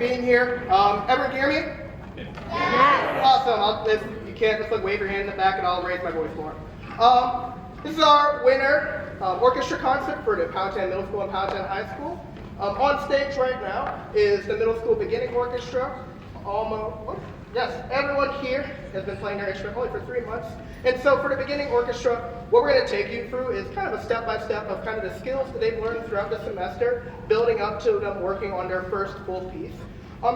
being here. Everyone hear me? Yes. Awesome. If you can't, just wave your hand in the back and I'll raise my voice more. This is our winner orchestra concert for the Powhatan Middle School and Powhatan High School. On stage right now is the middle school beginning orchestra. Yes, everyone here has been playing their instrument only for 3 months. And so for the beginning orchestra, what we're going to take you through is kind of a step-by-step of kind of the skills that they've learned throughout the semester, building up to them working on their first full piece.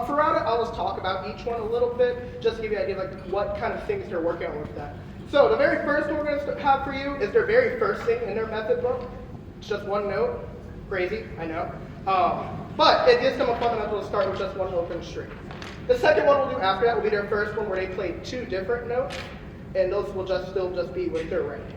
Throughout it, I'll just talk about each one a little bit, just to give you an idea of like what kind of things they're working on with that. So the very first one we're going to have for you is their very first thing in their method book. It's just one note. Crazy, I know. But it gives them a fundamental to start with just one open string. The second one we'll do after that will be their first one where they play 2 different notes, and those will still just be with their right hand.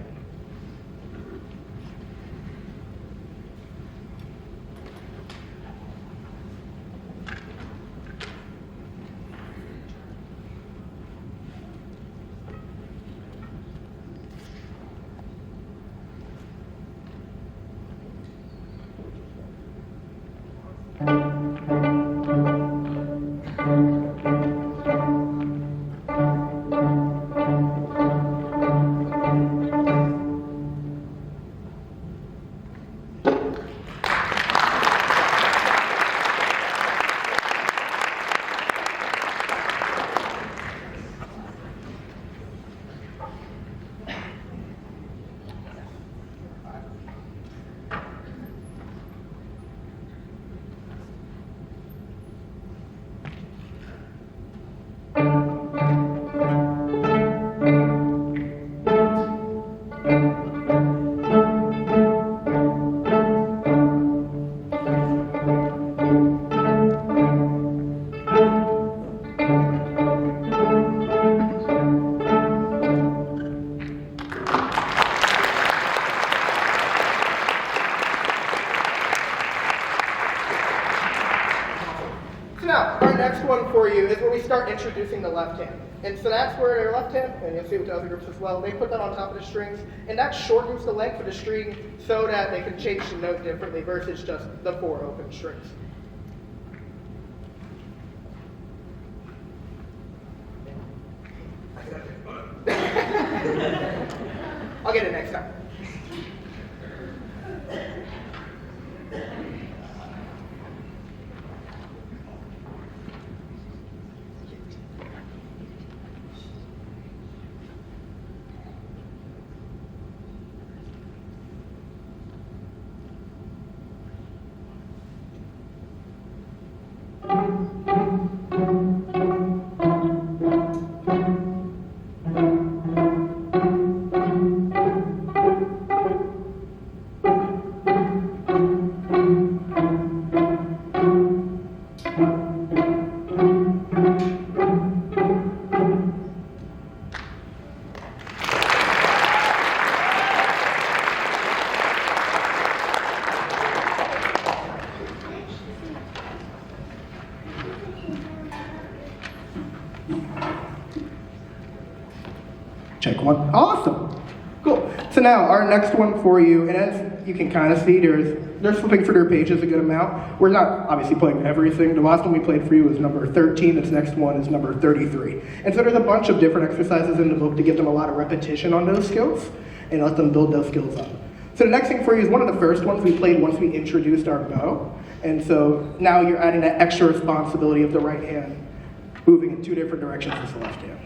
For you is where we start introducing the left hand. And so that's where their left hand, and you'll see with the other groups as well, they put that on top of the strings, and that shortens the length of the string so that they can change the note differently versus just the 4 open strings. I'll get it next time. Check one. Awesome. Cool. So now our next one for you, and as you can kind of see, they're flipping through their pages a good amount. We're not obviously playing everything. The last one we played for you was number 13. This next one is number 33. And so there's a bunch of different exercises in the book to give them a lot of repetition on those skills and let them build those skills up. So the next thing for you is one of the first ones we played once we introduced our bow. And so now you're adding that extra responsibility of the right hand moving in 2 different directions as the left hand.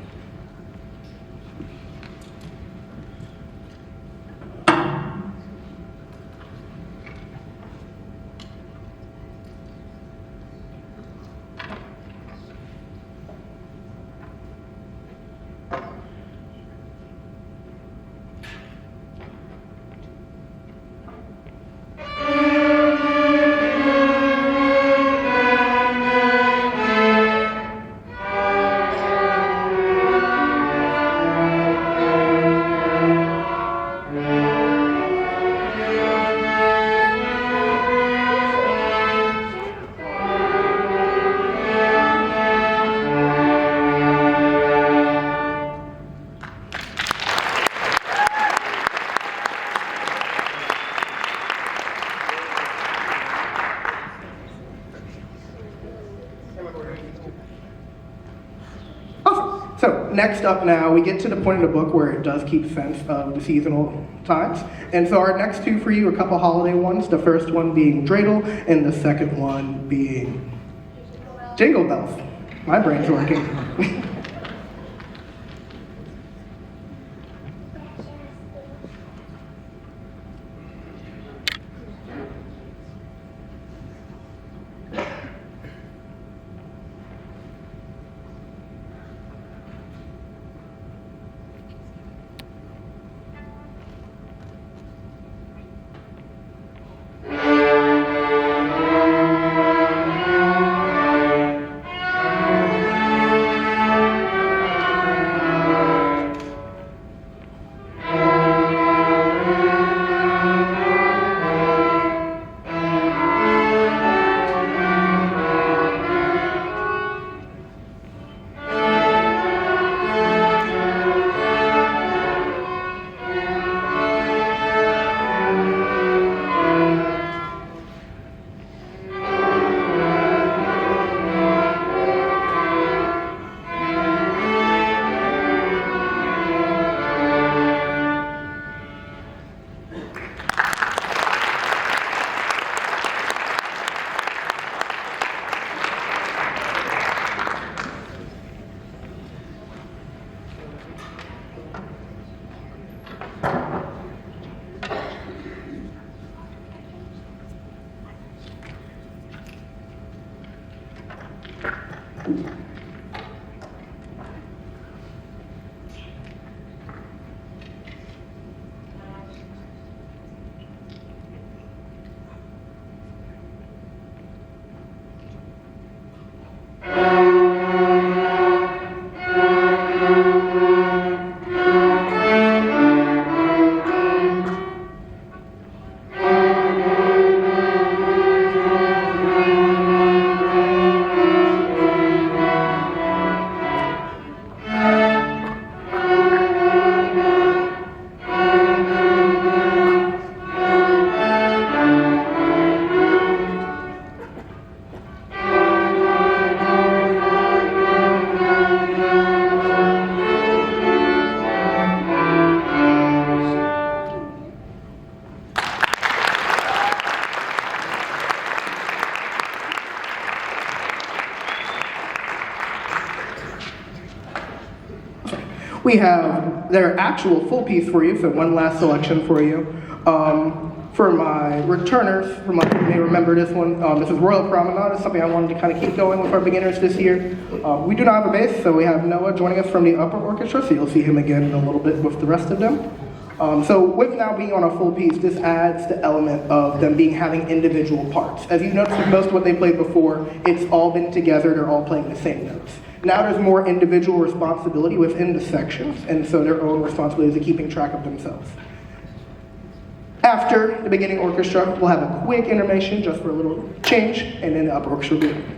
next up now, we get to the point in the book where it does keep sense of the seasonal times. And so our next two for you are a couple holiday ones. The first one being dreidel, and the second one being jingle bells. My brain's working. We have their actual full piece for you, so one last selection for you. For my returners, you may remember this one. This is Royal Promenade. It's something I wanted to kind of keep going with our beginners this year. We do not have a bass, so we have Noah joining us from the upper orchestra, so you'll see him again in a little bit with the rest of them. So with now being on a full piece, this adds the element of them having individual parts. As you noticed with most of what they played before, it's all been together, they're all playing the same notes. Now there's more individual responsibility within the sections, and so their own responsibilities of keeping track of themselves. After the beginning orchestra, we'll have a quick intermission just for a little change, and then the upper orchestra will begin.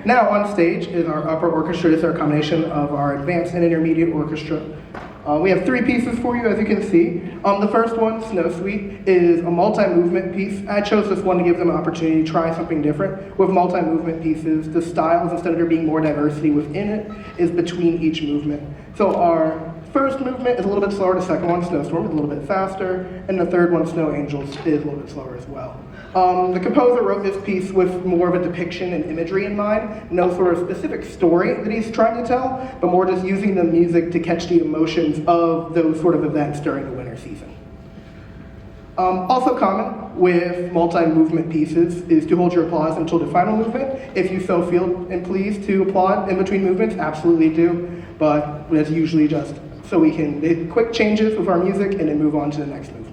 Now on stage is our upper orchestra. This is our combination of our advanced and intermediate orchestra. We have 3 pieces for you, as you can see. The first one, Snow Suite, is a multi-movement piece. I chose this one to give them an opportunity to try something different. With multi-movement pieces, the styles, instead of there being more diversity within it, is between each movement. So our first movement is a little bit slower. The second one, Snowstorm, is a little bit faster. And the third one, Snow Angels, is a little bit slower as well. The composer wrote this piece with more of a depiction and imagery in mind. No sort of specific story that he's trying to tell, but more just using the music to catch the emotions of those sort of events during the winter season. Also common with multi-movement pieces is to hold your applause until the final movement. If you so feel and pleased to applaud in between movements, absolutely do, but that's usually just so we can make quick changes with our music and then move on to the next movement.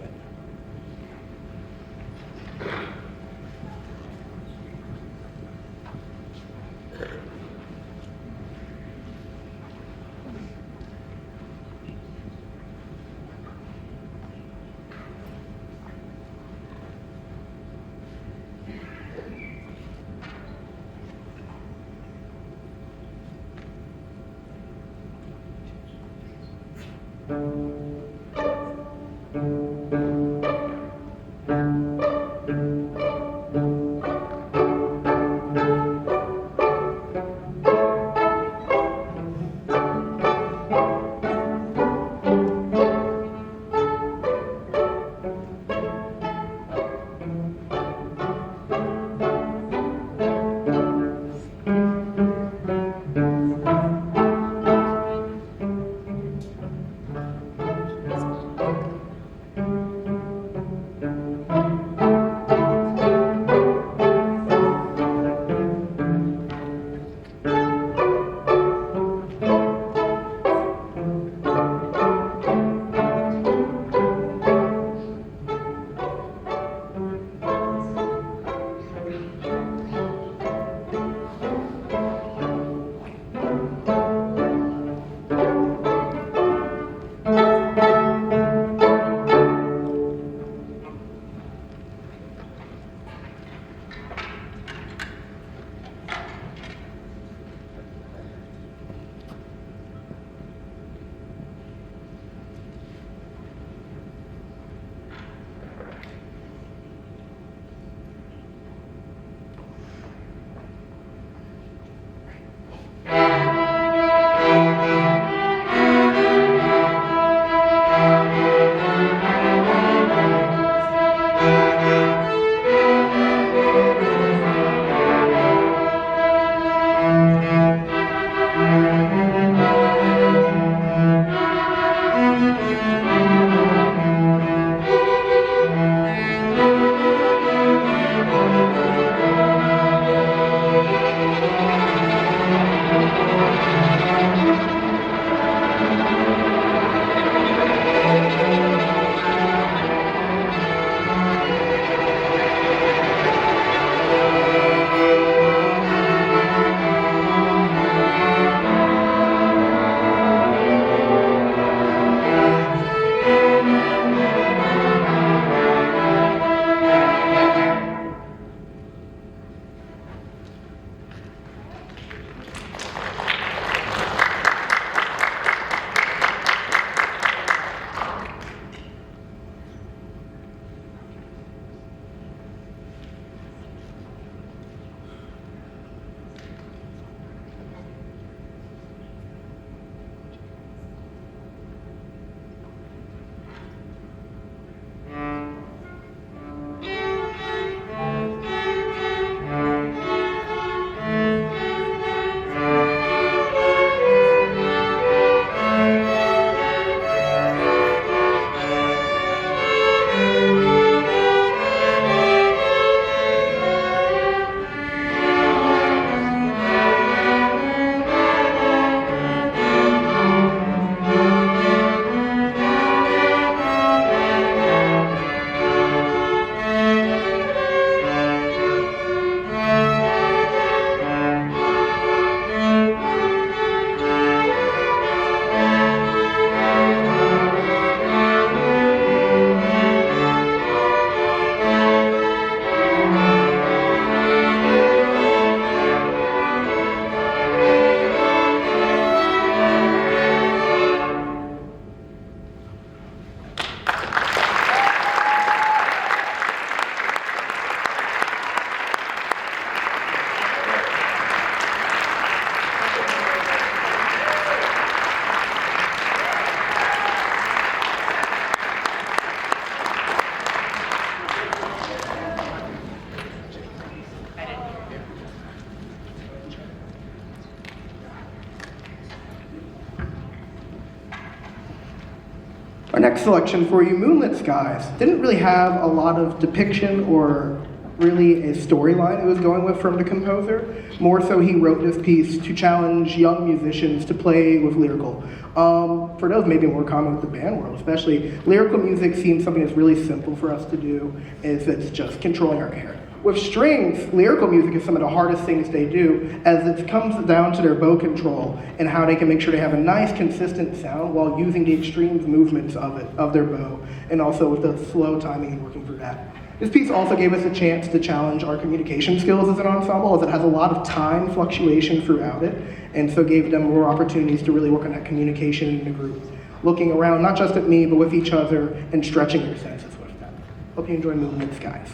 Our next selection for you, Moonlit Skies, didn't really have a lot of depiction or really a storyline it was going with from the composer. More so he wrote this piece to challenge young musicians to play with lyrical. For those maybe more common with the band world especially, lyrical music seems something that's really simple for us to do, is it's just controlling our air. With strings, lyrical music is some of the hardest things they do, as it comes down to their bow control and how they can make sure they have a nice, consistent sound while using the extreme movements of their bow, and also with the slow timing and working through that. This piece also gave us a chance to challenge our communication skills as an ensemble, as it has a lot of time fluctuation throughout it, and so gave them more opportunities to really work on that communication in the group, looking around not just at me, but with each other, and stretching their senses with that. Hope you enjoy Moonlit Skies.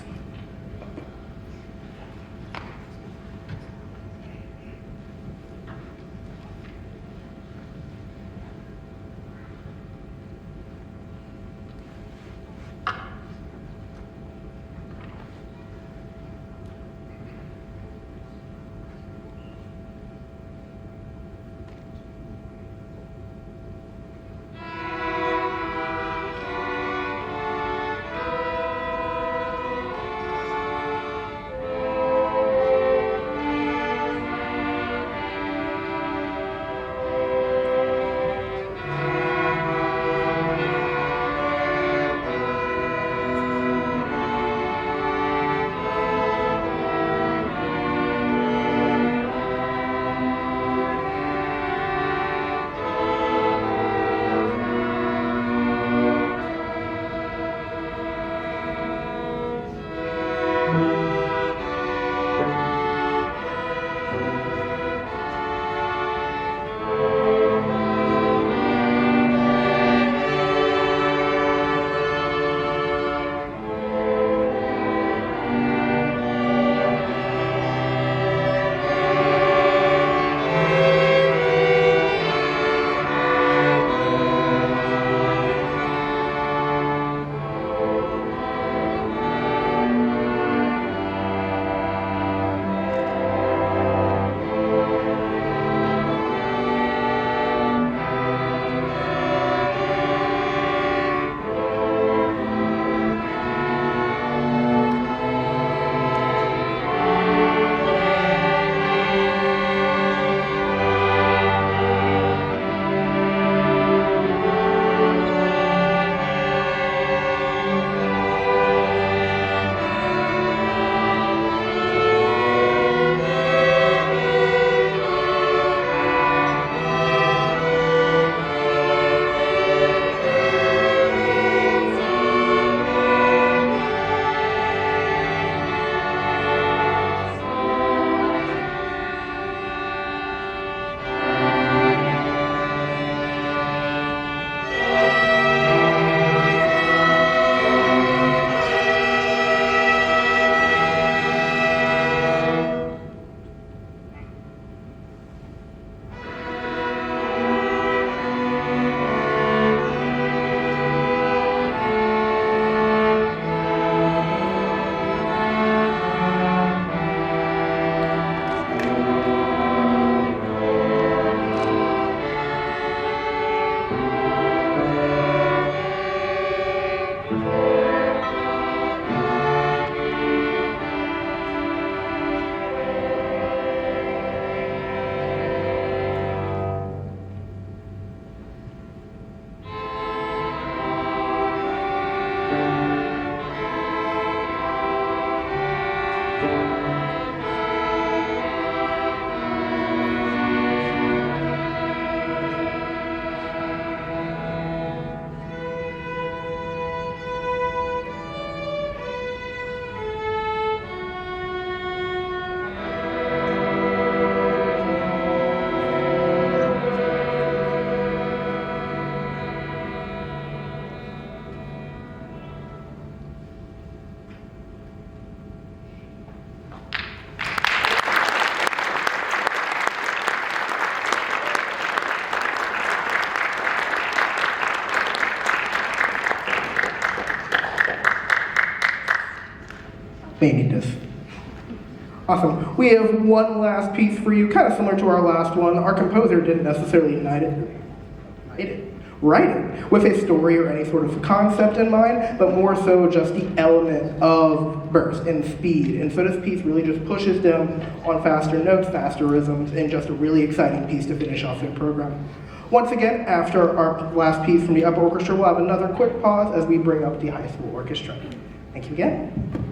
may need this. Awesome. We have one last piece for you, kind of similar to our last one. Our composer didn't necessarily write it. writing, with a story or any sort of concept in mind, but more so just the element of burst and speed. And so this piece really just pushes them on faster notes, faster rhythms, and just a really exciting piece to finish off their program. Once again, after our last piece from the upper orchestra, we'll have another quick pause as we bring up the high school orchestra. Thank you again.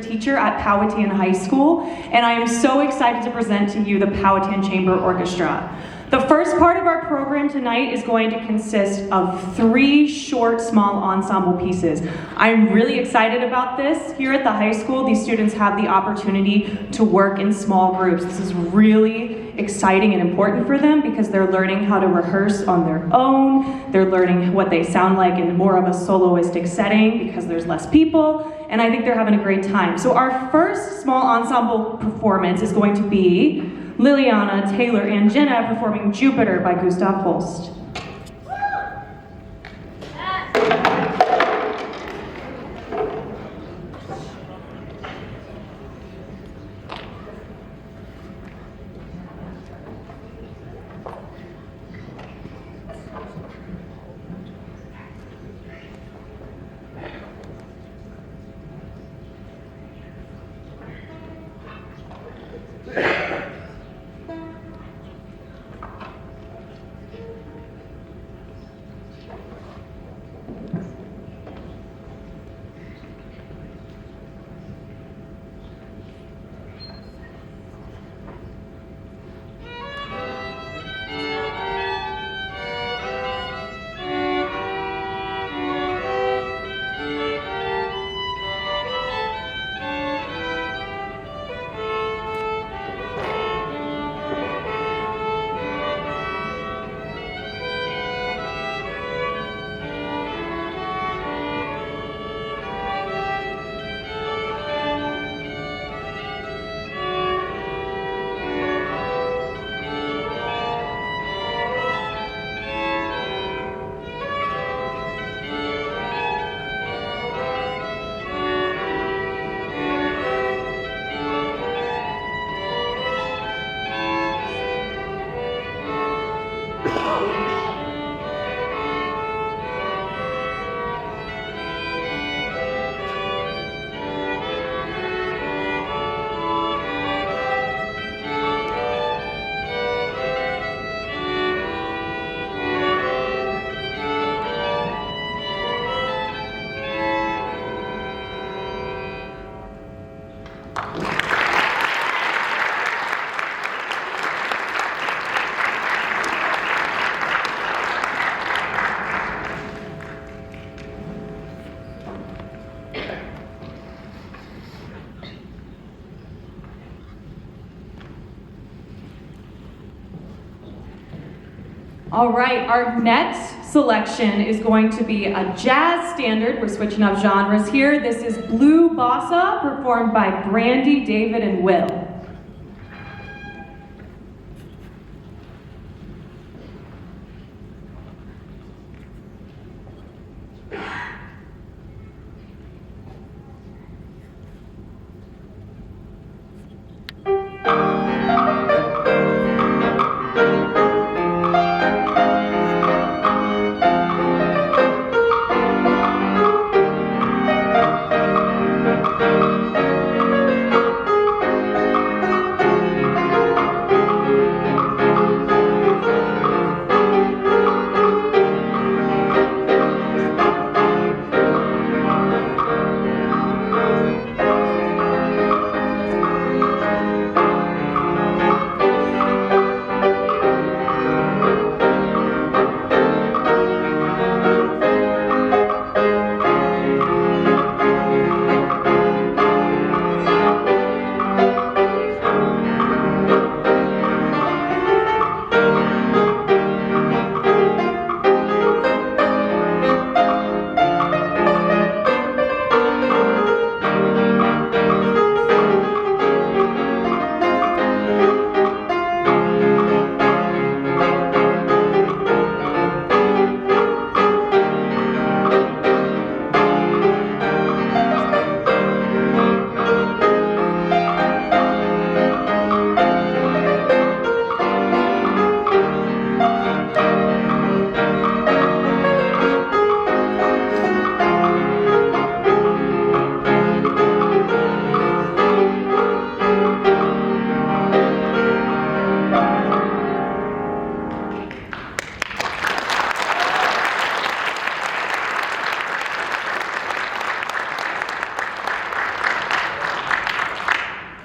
Teacher at Powhatan High School, and I am so excited to present to you the Powhatan Chamber Orchestra. The first part of our program tonight is going to consist of 3 short, small ensemble pieces. I'm really excited about this. Here at the high school, these students have the opportunity to work in small groups. This is really exciting and important for them because they're learning how to rehearse on their own. They're learning what they sound like in more of a soloistic setting because there's less people, and I think they're having a great time. So our first small ensemble performance is going to be Liliana, Taylor, and Jenna performing Jupiter by Gustav Holst. All right, our next selection is going to be a jazz standard. We're switching up genres here. This is Blue Bossa, performed by Brandy, David, and Will.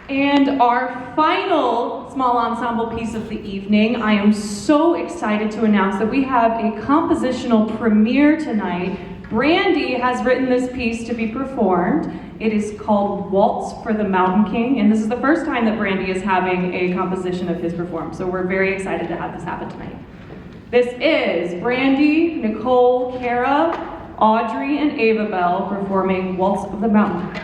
And our final small ensemble piece of the evening, I am so excited to announce that we have a compositional premiere tonight. Brandy has written this piece to be performed. It is called Waltz for the Mountain King, and this is the first time that Brandy is having a composition of his performed, so we're very excited to have this happen tonight. This is Brandy, Nicole, Kara, Audrey, and Ava Bell performing Waltz of the Mountain.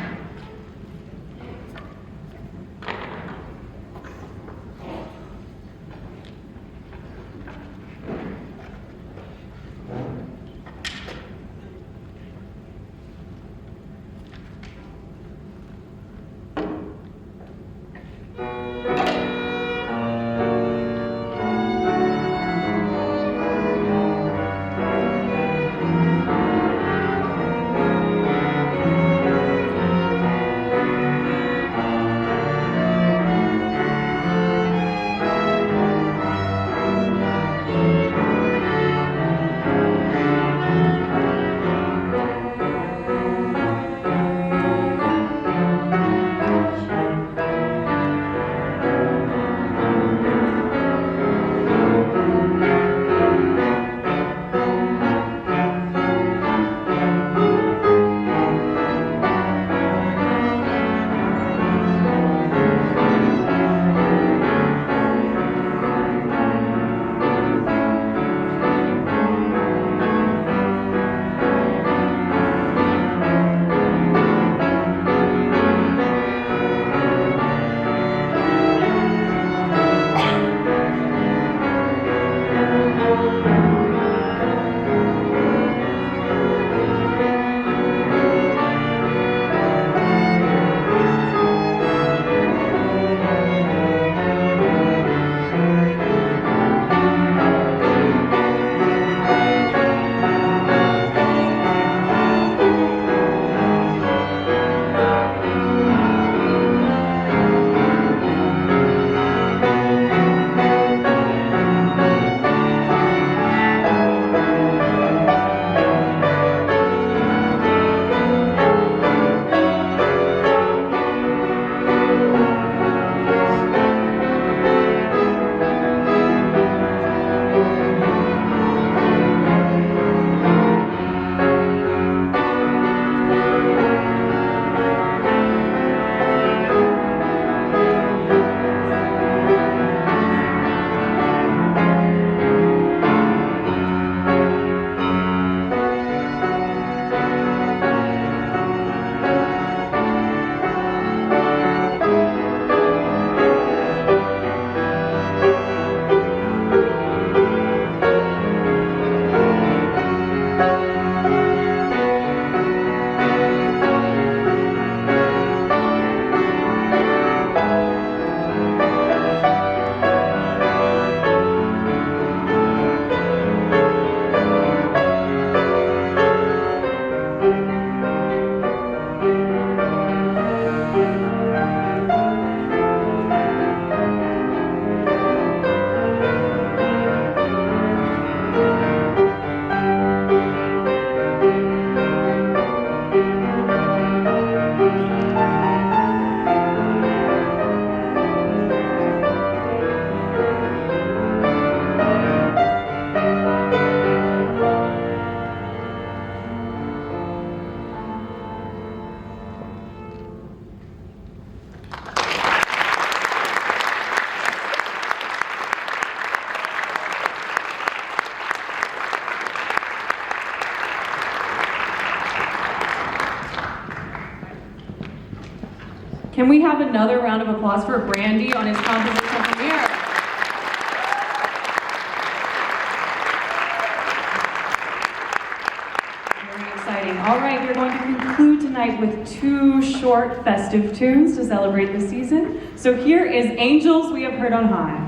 Can we have another round of applause for Brandy on his composition premiere? Very exciting. All right, we're going to conclude tonight with 2 short festive tunes to celebrate the season. So here is Angels We Have Heard on High.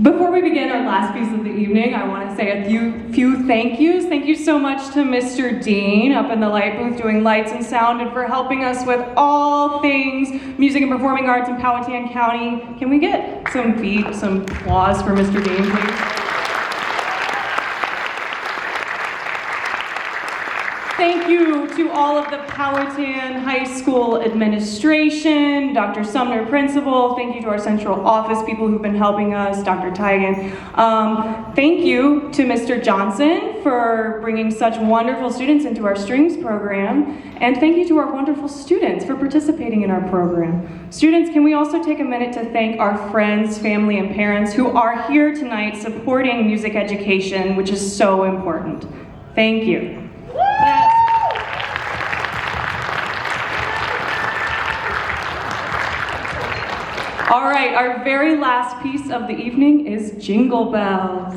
Before we begin our last piece of the evening, I want to say a few thank yous. Thank you so much to Mr. Dean up in the light booth doing lights and sound and for helping us with all things music and performing arts in Powhatan County. Can we get some applause for Mr. Dean, please? Thank you to all of the Powhatan High School administration, Dr. Sumner, principal. Thank you to our central office people who've been helping us, Dr. Tigan. Thank you to Mr. Johnson for bringing such wonderful students into our strings program. And thank you to our wonderful students for participating in our program. Students, can we also take a minute to thank our friends, family, and parents who are here tonight supporting music education, which is so important. Thank you. All right, our very last piece of the evening is Jingle Bells.